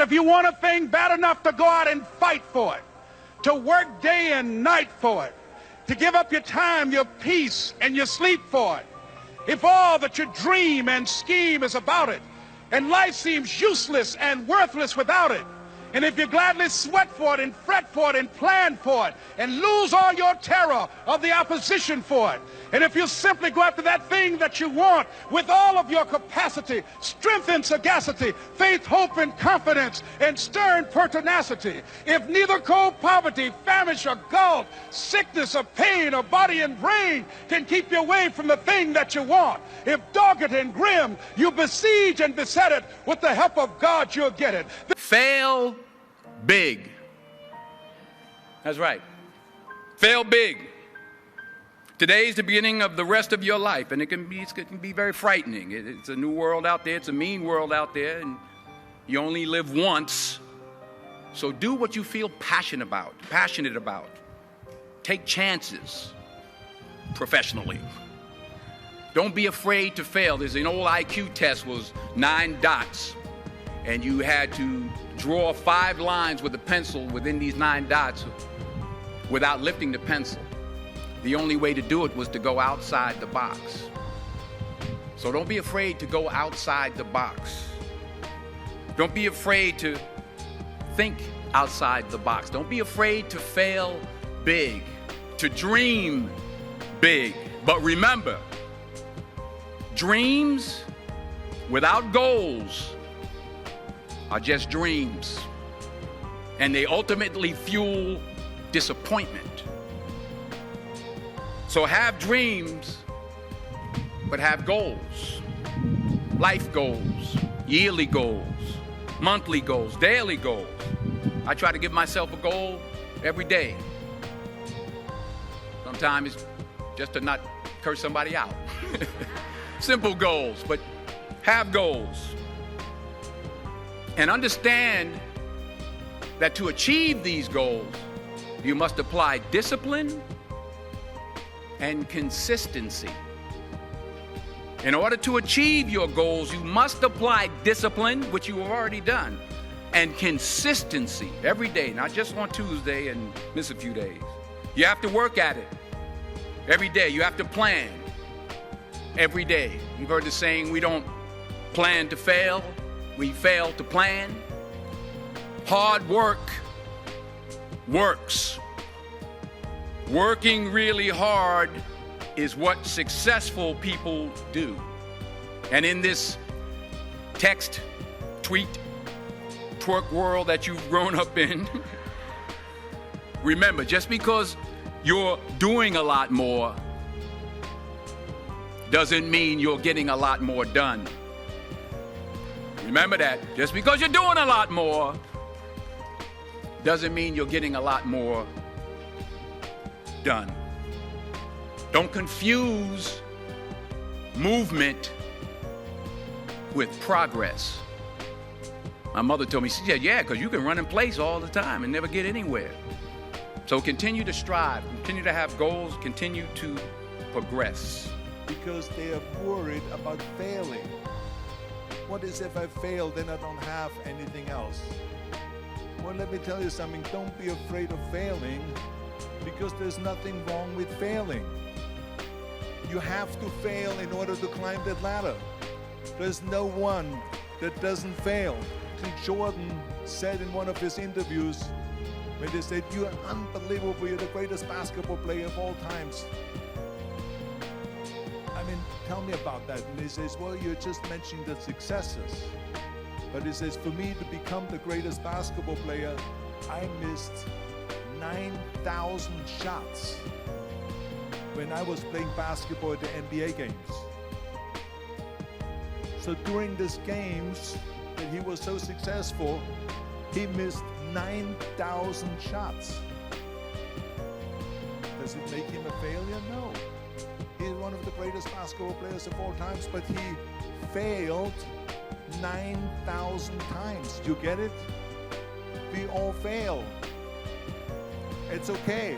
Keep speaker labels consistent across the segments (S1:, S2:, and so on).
S1: if you want a thing bad enough to go out and fight for it, to work day and night for it, to give up your time, your peace, and your sleep for it, if all that you dream and scheme is about it, and life seems useless and worthless without it, and if you gladly sweat for it and fret for it and plan for it and lose all your terror of the opposition for it, and if you simply go after that thing that you want with all of your capacity, strength and sagacity, faith, hope and confidence, and stern pertinacity, if neither cold poverty, famish or gulf, sickness or pain or body and brain can keep you away from the thing that you want, if dogged and grim you besiege and beset it, with the help of God you'll get it.
S2: Fail big. That's right. Fail big. Today is the beginning of the rest of your life, and it can be very frightening. It's a new world out there. It's a mean world out there, and you only live once. So do what you feel passionate about. Take chances professionally. Don't be afraid to fail. There's an old IQ test, was 9 dots, and you had to draw 5 lines with a pencil within these 9 dots without lifting the pencil. The only way to do it was to go outside the box. So don't be afraid to go outside the box. Don't be afraid to think outside the box. Don't be afraid to fail big, to dream big. But remember, dreams without goals are just dreams, and they ultimately fuel disappointment. So have dreams, but have goals. Life goals, yearly goals, monthly goals, daily goals. I try to give myself a goal every day. Sometimes it's just to not curse somebody out. Simple goals, but have goals. And understand that to achieve these goals, you must apply discipline and consistency. In order to achieve your goals, you must apply discipline, which you have already done, and consistency every day, not just on Tuesday and miss a few days. You have to work at it every day. You have to plan every day. You've heard the saying, we don't plan to fail, we fail to plan. Hard work works. Working really hard is what successful people do. And in this text, tweet, twerk world that you've grown up in, remember, just because you're doing a lot more doesn't mean you're getting a lot more done. Remember that. Just because you're doing a lot more doesn't mean you're getting a lot more done. Don't confuse movement with progress. My mother told me, she said, yeah, because you can run in place all the time and never get anywhere. So continue to strive, continue to have goals, continue to progress.
S3: Because they are worried about failing. What is if I fail, then I don't have anything else? Well, let me tell you something. Don't be afraid of failing, because there's nothing wrong with failing. You have to fail in order to climb that ladder. There's no one that doesn't fail. Jordan said in one of his interviews, when they said, "You are unbelievable, you're the greatest basketball player of all times." I mean, tell me about that. And he says, well, you're just mentioning the successes. But he says, for me to become the greatest basketball player, I missed 9,000 shots when I was playing basketball at the NBA games. So during these games that he was so successful, he missed 9,000 shots. Does it make him a failure? No. He's one of the greatest basketball players of all times, but he failed 9,000 times. Do you get it? We all fail. It's okay.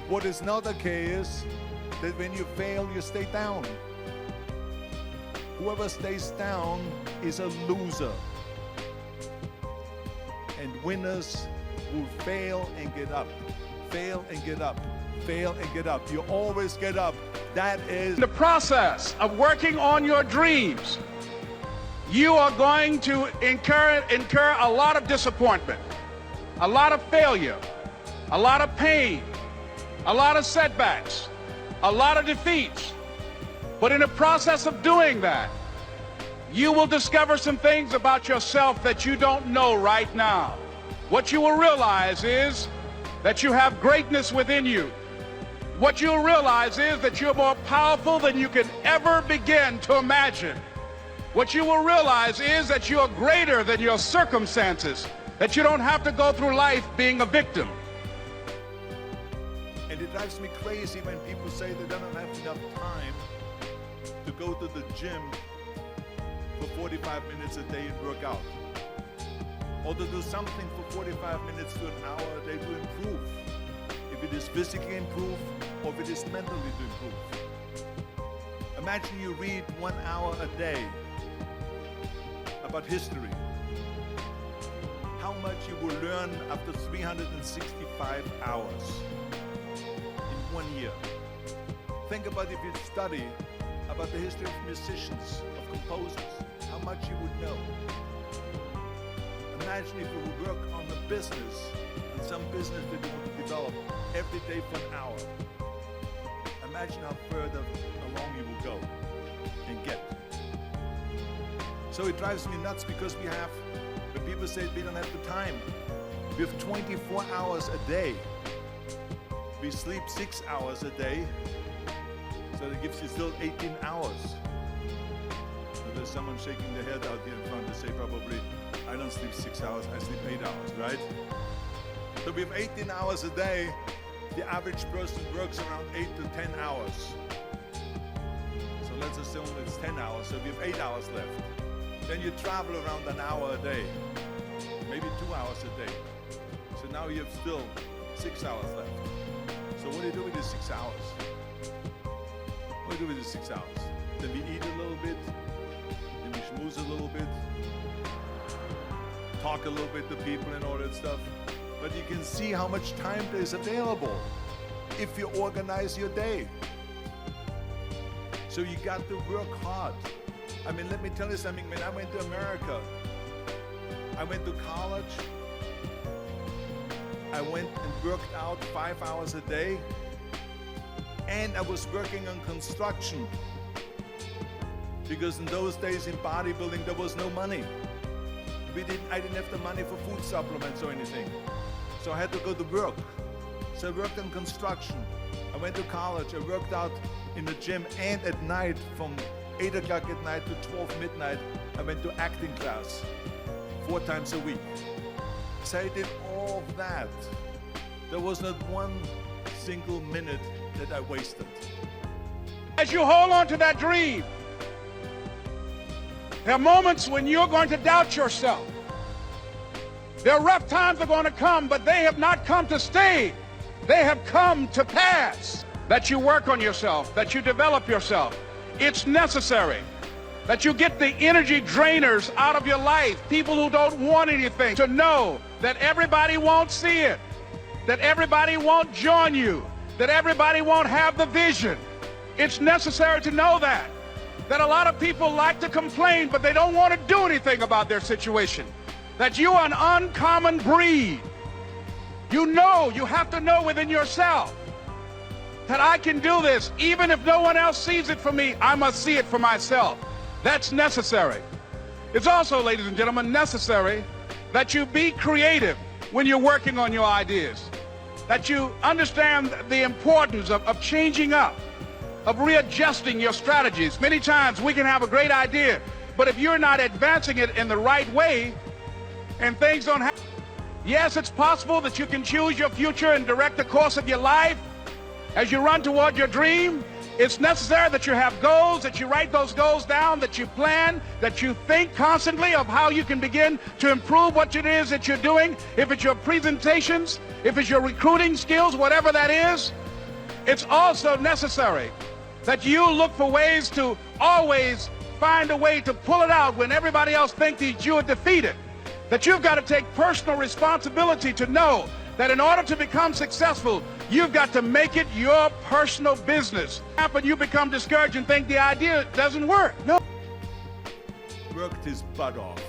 S3: What is not okay is that when you fail, you stay down. Whoever stays down is a loser. And winners will fail and get up. Fail and get up. Fail and get up. You always get up. That is
S1: the process of working on your dreams. You are going to incur a lot of disappointment, a lot of failure, a lot of pain, a lot of setbacks, a lot of defeats. But in the process of doing that, you will discover some things about yourself that you don't know right now. What you will realize is that you have greatness within you. What you'll realize is that you're more powerful than you can ever begin to imagine. What you will realize is that you're greater than your circumstances, that you don't have to go through life being a victim.
S3: And it drives me crazy when people say they don't have enough time to go to the gym for 45 minutes a day and work out. Or to do something for 45 minutes to an hour a day to improve. If it is physically improve or if it is mentally to improve. Imagine you read 1 hour a day about history. How much you will learn after 365 hours in 1 year. Think about if you study about the history of musicians, of composers, how much you would know. Imagine if you would work on a business, on some business that you want to develop every day for an hour. Imagine how further along you will go and get. So it drives me nuts because we have, when people say we don't have the time, we have 24 hours a day. We sleep 6 hours a day, so that gives you still 18 hours. So there's someone shaking their head out here in front to say probably, I don't sleep 6 hours, I sleep 8 hours, right? So we have 18 hours a day. The average person works around 8 to 10 hours. So let's assume it's 10 hours, so we have 8 hours left. Then you travel around an hour a day, maybe 2 hours a day. So now you have still 6 hours left. So what do you do with these 6 hours? What do you do with these 6 hours? Then we eat a little bit, then we schmooze a little bit, talk a little bit to people and all that stuff. But you can see how much time there is available if you organize your day. So you got to work hard. I mean, let me tell you something. When I went to America, I went to college. I went and worked out 5 hours a day. And I was working on construction. Because in those days in bodybuilding, there was no money. I didn't have the money for food supplements or anything. So I had to go to work. So I worked on construction. I went to college. I worked out in the gym, and at night from 8 o'clock at night to 12 midnight, I went to acting class 4 times a week. So I did all that. There was not one single minute that I wasted.
S1: As you hold on to that dream, there are moments when you're going to doubt yourself. There are rough times that are going to come, but they have not come to stay. They have come to pass. That you work on yourself, that you develop yourself. It's necessary that you get the energy drainers out of your life, people who don't want anything, to know that everybody won't see it, that everybody won't join you, that everybody won't have the vision. It's necessary to know that a lot of people like to complain, but they don't want to do anything about their situation, that you are an uncommon breed. You know, you have to know within yourself that I can do this. Even if no one else sees it for me, I must see it for myself. That's necessary. It's also, ladies and gentlemen, necessary that you be creative when you're working on your ideas, that you understand the importance of changing up, of readjusting your strategies. Many times we can have a great idea, but if you're not advancing it in the right way and things don't happen, yes, it's possible that you can choose your future and direct the course of your life as you run toward your dream. It's necessary that you have goals, that you write those goals down, that you plan, that you think constantly of how you can begin to improve what it is that you're doing. If it's your presentations, if it's your recruiting skills, whatever that is, it's also necessary that you look for ways to always find a way to pull it out when everybody else thinks that you are defeated. That you've got to take personal responsibility to know that in order to become successful, you've got to make it your personal business. Happen, you become discouraged and think the idea doesn't work. No.
S3: Worked his butt off.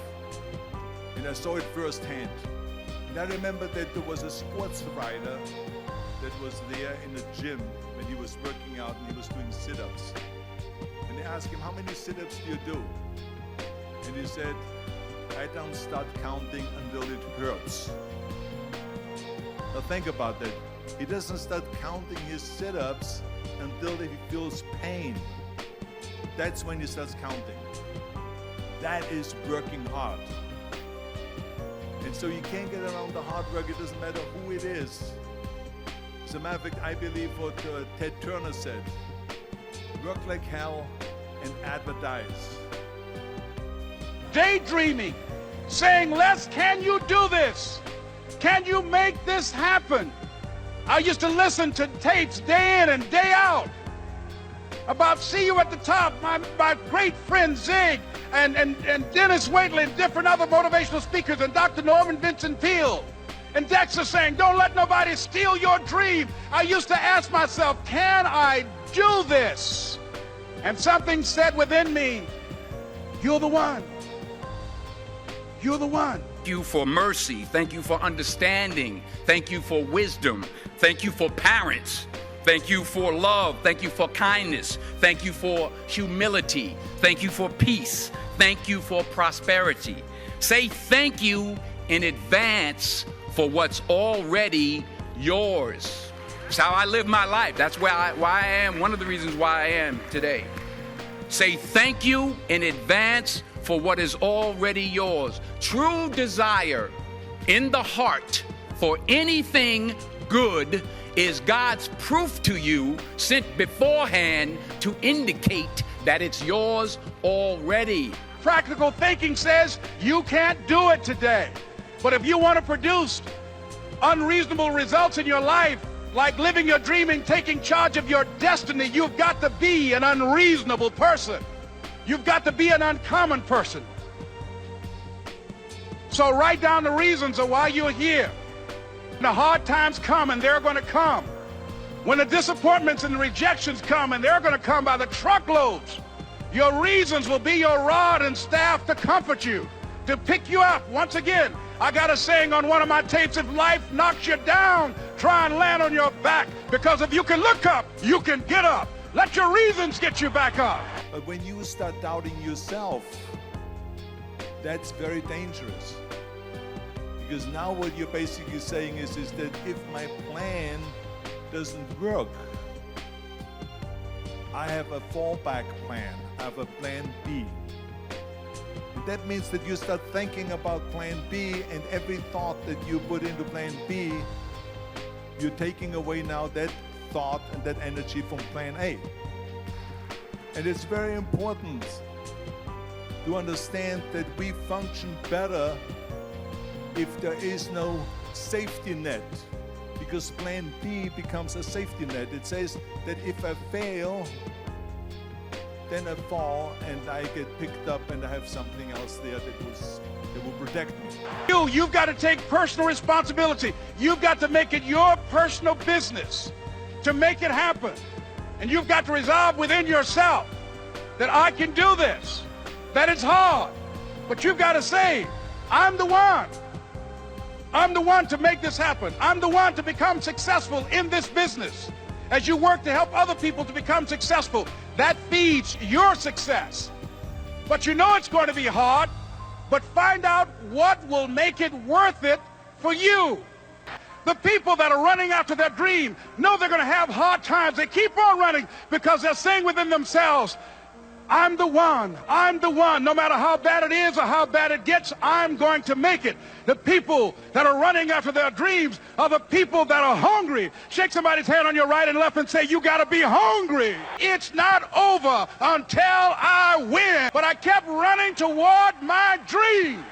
S3: And I saw it firsthand. And I remember that there was a sports writer that was there in the gym when he was working out and he was doing sit-ups. And they asked him, how many sit-ups do you do? And he said, I don't start counting until it hurts. Now think about that. He doesn't start counting his sit-ups until he feels pain. That's when he starts counting. That is working hard. And so you can't get around the hard work. It doesn't matter who it is. As a matter of fact, I believe what Ted Turner said, work like hell and advertise.
S1: Daydreaming, saying, Les, can you do this? Can you make this happen? I used to listen to tapes day in and day out about See You at the Top, my great friend Zig and Dennis Waitley and different other motivational speakers and Dr. Norman Vincent Peale and Dexter saying, don't let nobody steal your dream. I used to ask myself, can I do this? And something said within me, you're the one. You're the one.
S2: Thank you for mercy. Thank you for understanding. Thank you for wisdom. Thank you for parents. Thank you for love. Thank you for kindness. Thank you for humility. Thank you for peace. Thank you for prosperity. Say thank you in advance for what's already yours. It's how I live my life. That's why I am, one of the reasons why I am today. Say thank you in advance for what is already yours. True desire in the heart for anything good is God's proof to you sent beforehand to indicate that it's yours already.
S1: Practical thinking says you can't do it today. But if you want to produce unreasonable results in your life, like living your dream and taking charge of your destiny, you've got to be an unreasonable person. You've got to be an uncommon person. So write down the reasons of why you're here. When the hard times come, and they're going to come. When the disappointments and the rejections come, and they're going to come by the truckloads, your reasons will be your rod and staff to comfort you, to pick you up. Once again, I got a saying on one of my tapes, if life knocks you down, try and land on your back, because if you can look up, you can get up. Let your reasons get you back up.
S3: But when you start doubting yourself, that's very dangerous. Because now what you're basically saying is that if my plan doesn't work, I have a fallback plan. I have a plan B. And that means that you start thinking about plan B, and every thought that you put into plan B, you're taking away now that thought and that energy from plan A. And it's very important to understand that we function better if there is no safety net, because plan B becomes a safety net. It says that if I fail, then I fall and I get picked up and I have something else there that will protect me.
S1: You've got to take personal responsibility. You've got to make it your personal business to make it happen. And you've got to resolve within yourself that I can do this, that it's hard, but you've got to say, I'm the one. I'm the one to make this happen. I'm the one to become successful in this business. As you work to help other people to become successful, that feeds your success. But you know it's going to be hard, but find out what will make it worth it for you. The people that are running after their dream know they're going to have hard times. They keep on running because they're saying within themselves, I'm the one. I'm the one. No matter how bad it is or how bad it gets, I'm going to make it. The people that are running after their dreams are the people that are hungry. Shake somebody's hand on your right and left and say, you got to be hungry. It's not over until I win. But I kept running toward my dream.